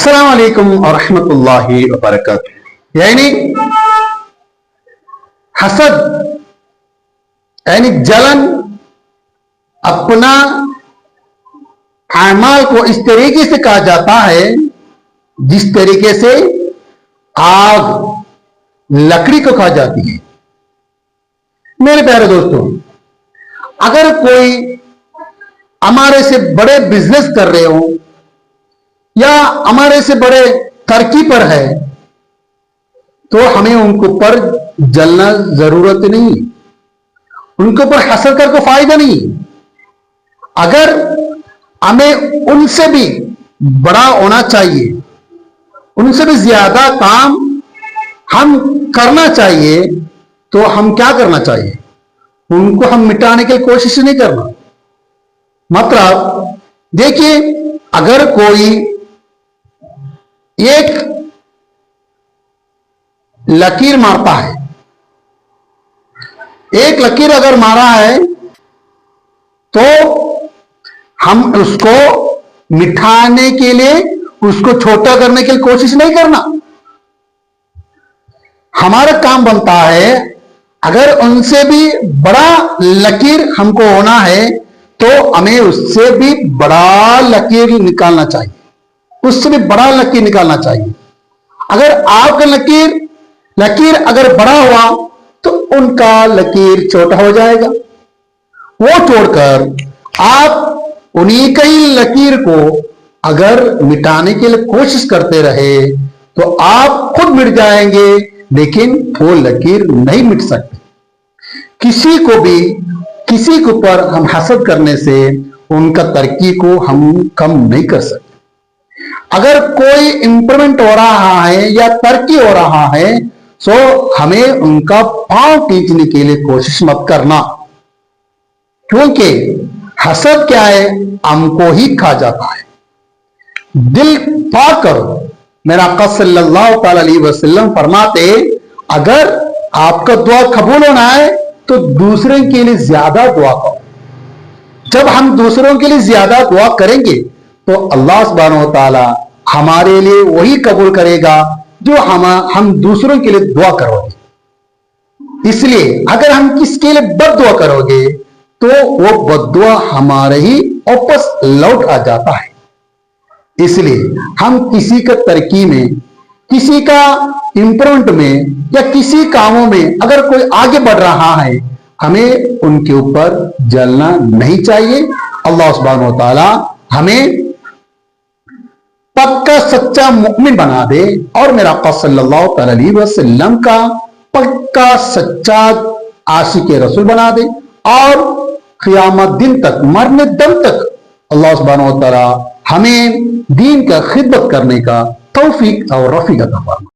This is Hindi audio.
अस्सलाम वालेकुम और रहमतुल्लाहि व बरकातुहू। यानी हसद यानी जलन अपना अमाल को इस तरीके से कहा जाता है जिस तरीके से आग लकड़ी को खा जाती है। मेरे प्यारे दोस्तों, अगर कोई हमारे से बड़े बिजनेस कर रहे हो या हमारे से बड़े तरक्की पर है तो हमें उनके ऊपर जलना जरूरत नहीं, उनके ऊपर हसद कर को फायदा नहीं। अगर हमें उनसे भी बड़ा होना चाहिए, उनसे भी ज्यादा काम हम करना चाहिए, तो हम क्या करना चाहिए? उनको हम मिटाने की कोशिश नहीं करना। मतलब देखिए, अगर कोई एक लकीर मारता है, एक लकीर अगर मारा है तो हम उसको मिटाने के लिए, उसको छोटा करने के लिए कोशिश नहीं करना। हमारा काम बनता है, अगर उनसे भी बड़ा लकीर हमको होना है तो हमें उससे भी बड़ा लकीर निकालना चाहिए, उससे भी बड़ा लकीर निकालना चाहिए। अगर आपका लकीर अगर बड़ा हुआ तो उनका लकीर छोटा हो जाएगा। वो छोड़कर आप उन्हीं का ही लकीर को अगर मिटाने के लिए कोशिश करते रहे तो आप खुद मिट जाएंगे, लेकिन वो लकीर नहीं मिट सकते। किसी को भी किसी के ऊपर हम हसद करने से उनका तरक्की को हम कम नहीं कर सकते। अगर कोई इंप्रूवमेंट हो रहा है या तरक्की हो रहा है तो हमें उनका पांव खींचने के लिए कोशिश मत करना, क्योंकि हसद क्या है, हमको ही खा जाता है। दिल पाक करो। मेरा आका सल्लल्लाहु अलैहि वसल्लम फरमाते, अगर आपका दुआ कबूल होना है तो दूसरे के लिए ज्यादा दुआ करो। जब हम दूसरों के लिए ज्यादा दुआ करेंगे तो अल्लाह सुब्हानहू व तआला हमारे लिए वही कबूल करेगा जो हम दूसरों के लिए दुआ करोगे। इसलिए अगर हम किसके लिए बद्दुआ करोगे तो वो बद्दुआ हमारे ही वापस लौट आ जाता है। इसलिए हम किसी का तरक्की में, किसी का इंप्रूवमेंट में या किसी कामों में अगर कोई आगे बढ़ रहा है, हमें उनके ऊपर जलना नहीं चाहिए। अल्लाह सुब्हानहू व तआला हमें पक्का सच्चा मुमिन बना दे और मेरा आका सल्लल्लाहु अलैहि वसल्लम का पक्का सच्चा आशिक रसूल बना दे, और क़यामत दिन तक, मरने दम तक अल्लाह सुब्हानहू व तआला हमें दीन का खिदमत करने का तौफीक और रफ़ीक अता फरमाए।